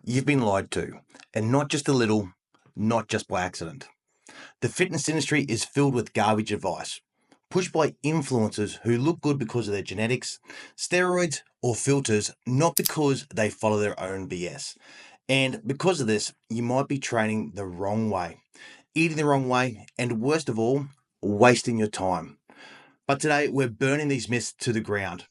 You've been lied to, and not just a little, not just by accident. The fitness industry is filled with garbage advice, pushed by influencers who look good because of their genetics, steroids, or filters, not because they follow their own BS. And because of this, you might be training the wrong way, eating the wrong way, and worst of all, wasting your time. But today, we're burning these myths to the ground.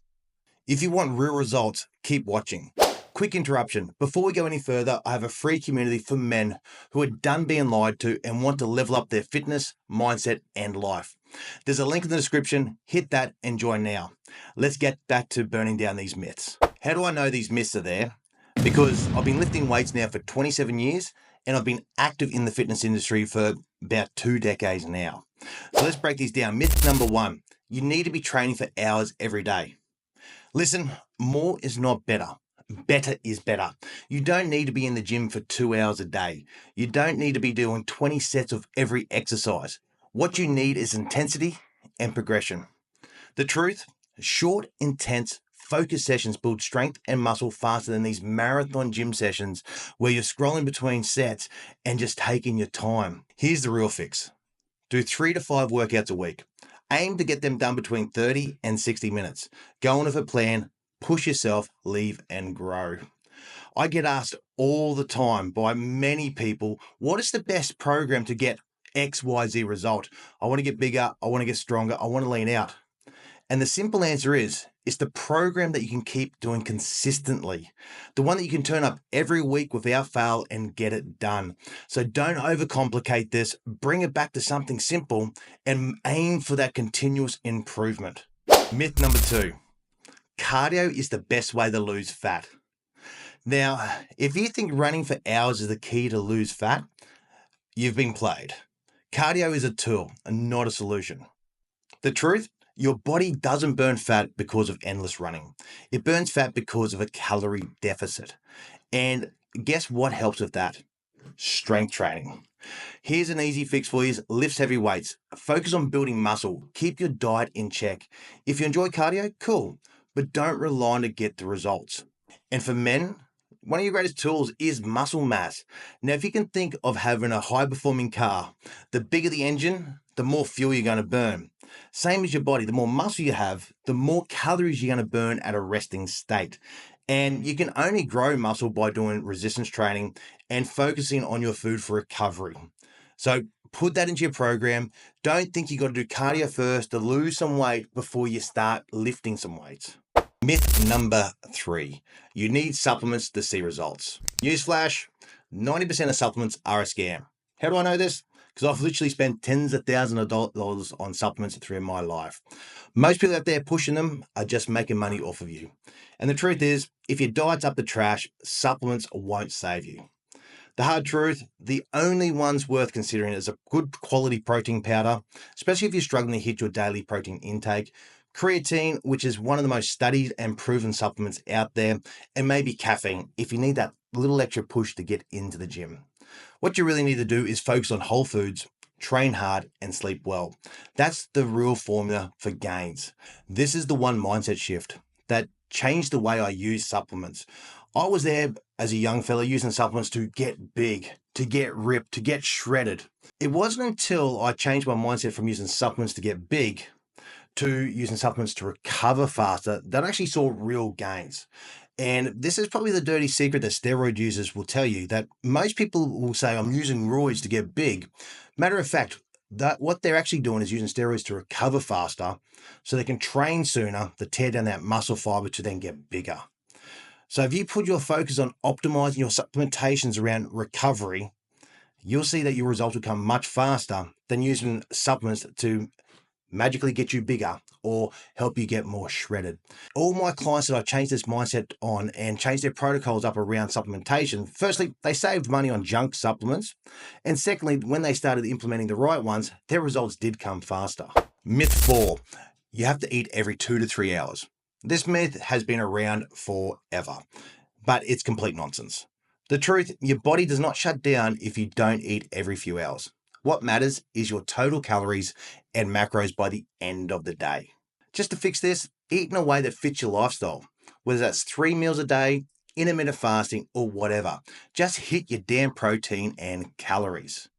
If you want real results, keep watching. Quick interruption. Before we go any further, I have a free community for men who are done being lied to and want to level up their fitness, mindset, and life. There's a link in the description. Hit that and join now. Let's get back to burning down these myths. How do I know these myths are there? Because I've been lifting weights now for 27 years and I've been active in the fitness industry for about 2 decades now. So let's break these down. Myth number 1, you need to be training for hours every day. Listen, more is not better. Better is better. You don't need to be in the gym for 2 hours a day. You don't need to be doing 20 sets of every exercise. What you need is intensity and progression. The truth, short, intense, focused sessions build strength and muscle faster than these marathon gym sessions where you're scrolling between sets and just taking your time. Here's the real fix. Do 3 to 5 workouts a week. Aim to get them done between 30 and 60 minutes. Go on with a plan, push yourself, leave and grow. I get asked all the time by many people, what is the best program to get XYZ result? I want to get bigger, I want to get stronger, I want to lean out. And the simple answer is, it's the program that you can keep doing consistently. The one that you can turn up every week without fail and get it done. So don't overcomplicate this. Bring it back to something simple and aim for that continuous improvement. Myth number 2, cardio is the best way to lose fat. Now, if you think running for hours is the key to lose fat, you've been played. Cardio is a tool and not a solution. The truth, your body doesn't burn fat because of endless running. It burns fat because of a calorie deficit. And guess what helps with that? Strength training. Here's an easy fix for you. Lift heavy weights. Focus on building muscle. Keep your diet in check. If you enjoy cardio, cool. But don't rely on to get the results. And for men, one of your greatest tools is muscle mass. Now, if you can think of having a high-performing car, the bigger the engine, the more fuel you're going to burn. Same as your body, the more muscle you have, the more calories you're going to burn at a resting state. And you can only grow muscle by doing resistance training and focusing on your food for recovery. So put that into your program. Don't think you got to do cardio first to lose some weight before you start lifting some weights. Myth number 3, you need supplements to see results. Newsflash, 90% of supplements are a scam. How do I know this? Because I've literally spent tens of thousands of dollars on supplements through my life. Most people out there pushing them are just making money off of you. And the truth is, if your diet's up the trash, supplements won't save you. The hard truth, the only ones worth considering is a good quality protein powder, especially if you're struggling to hit your daily protein intake, creatine, which is one of the most studied and proven supplements out there, and maybe caffeine if you need that little extra push to get into the gym. What you really need to do is focus on whole foods, train hard, and sleep well. That's the real formula for gains. This is the one mindset shift that changed the way I use supplements. I was there as a young fella using supplements to get big, to get ripped, to get shredded. It wasn't until I changed my mindset from using supplements to get big to using supplements to recover faster that I actually saw real gains. And this is probably the dirty secret that steroid users will tell you, that most people will say, I'm using roids to get big. Matter of fact, that what they're actually doing is using steroids to recover faster so they can train sooner to tear down that muscle fiber to then get bigger. So if you put your focus on optimizing your supplementations around recovery, you'll see that your results will come much faster than using supplements to magically get you bigger or help you get more shredded. All my clients that I've changed this mindset on and changed their protocols up around supplementation, firstly, they saved money on junk supplements. And secondly, when they started implementing the right ones, their results did come faster. Myth 4, you have to eat every 2 to 3 hours. This myth has been around forever, but it's complete nonsense. The truth, your body does not shut down if you don't eat every few hours. What matters is your total calories and macros by the end of the day. Just to fix this, eat in a way that fits your lifestyle, whether that's 3 meals a day, intermittent fasting, or whatever. Just hit your damn protein and calories.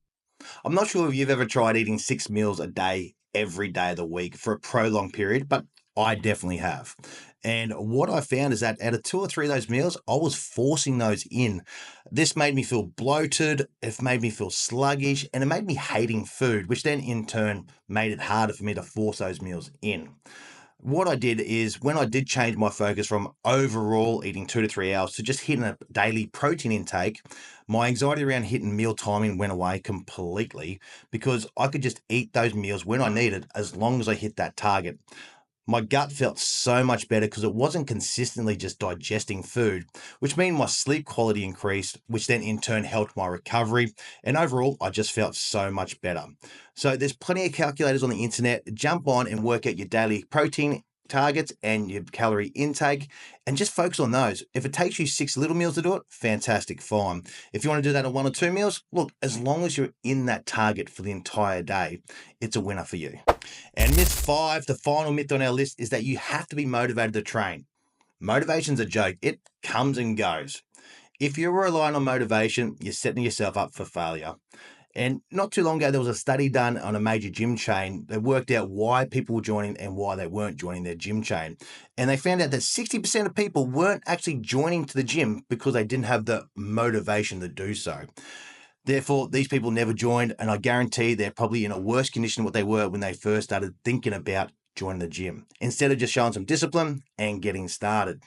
I'm not sure if you've ever tried eating 6 meals a day every day of the week for a prolonged period, but I definitely have. And what I found is that out of 2 or 3 of those meals, I was forcing those in. This made me feel bloated, it made me feel sluggish, and it made me hating food, which then in turn made it harder for me to force those meals in. What I did is when I did change my focus from overall eating 2 to 3 hours to just hitting a daily protein intake, my anxiety around hitting meal timing went away completely because I could just eat those meals when I needed as long as I hit that target. My gut felt so much better because it wasn't consistently just digesting food, which meant my sleep quality increased, which then in turn helped my recovery. And overall, I just felt so much better. So there's plenty of calculators on the internet. Jump on and work out your daily protein targets and your calorie intake and just focus on those. If it takes you 6 little meals to do it, fantastic, fine. If you want to do that in 1 or 2 meals, look, as long as you're in that target for the entire day, it's a winner for you. And myth 5, the final myth on our list, is that you have to be motivated to train. Motivation's a joke. It comes and goes. If you're relying on motivation, you're setting yourself up for failure. And not too long ago, there was a study done on a major gym chain that worked out why people were joining and why they weren't joining their gym chain. And they found out that 60% of people weren't actually joining to the gym because they didn't have the motivation to do so. Therefore, these people never joined, and I guarantee they're probably in a worse condition than what they were when they first started thinking about joining the gym, instead of just showing some discipline and getting started.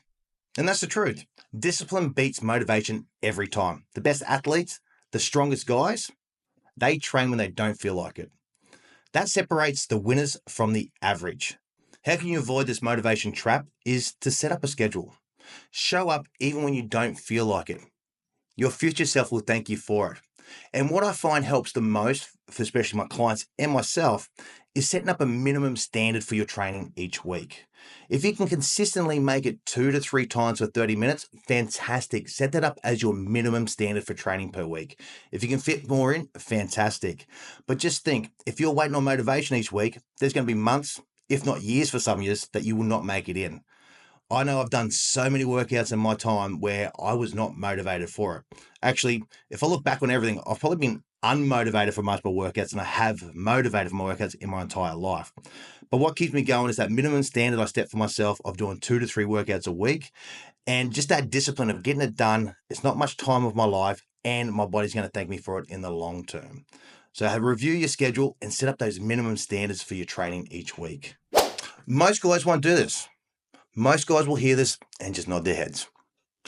And that's the truth. Discipline beats motivation every time. The best athletes, the strongest guys, they train when they don't feel like it. That separates the winners from the average. How can you avoid this motivation trap is to set up a schedule. Show up even when you don't feel like it. Your future self will thank you for it. And what I find helps the most, for especially my clients and myself, is setting up a minimum standard for your training each week. If you can consistently make it 2 to 3 times for 30 minutes, fantastic. Set that up as your minimum standard for training per week. If you can fit more in, fantastic. But just think, if you're waiting on motivation each week, there's going to be months, if not years for some years, that you will not make it in. I know I've done so many workouts in my time where I was not motivated for it. Actually, if I look back on everything, I've probably been unmotivated for most of my workouts than I have motivated for my workouts in my entire life. But what keeps me going is that minimum standard I set for myself of doing 2 to 3 workouts a week, and just that discipline of getting it done. It's not much time of my life, and my body's going to thank me for it in the long term. So review your schedule and set up those minimum standards for your training each week. Most guys won't do this. Most guys will hear this and just nod their heads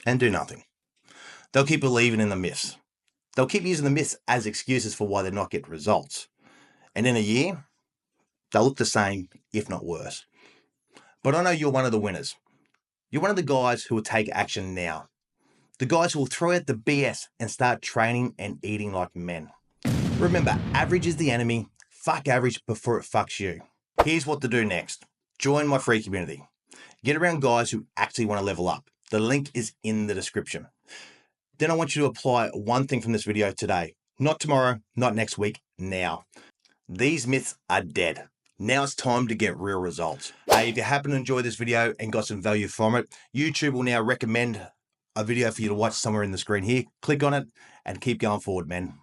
and do nothing. They'll keep believing in the myths. They'll keep using the myths as excuses for why they're not getting results. And in a year, they'll look the same, if not worse. But I know you're one of the winners. You're one of the guys who will take action now. The guys who will throw out the BS and start training and eating like men. Remember, average is the enemy. Fuck average before it fucks you. Here's what to do next. Join my free community. Get around guys who actually want to level up. The link is in the description. Then I want you to apply one thing from this video today. Not tomorrow, not next week, now. These myths are dead. Now it's time to get real results. Hey, if you happen to enjoy this video and got some value from it, YouTube will now recommend a video for you to watch somewhere in the screen here. Click on it and keep going forward, man.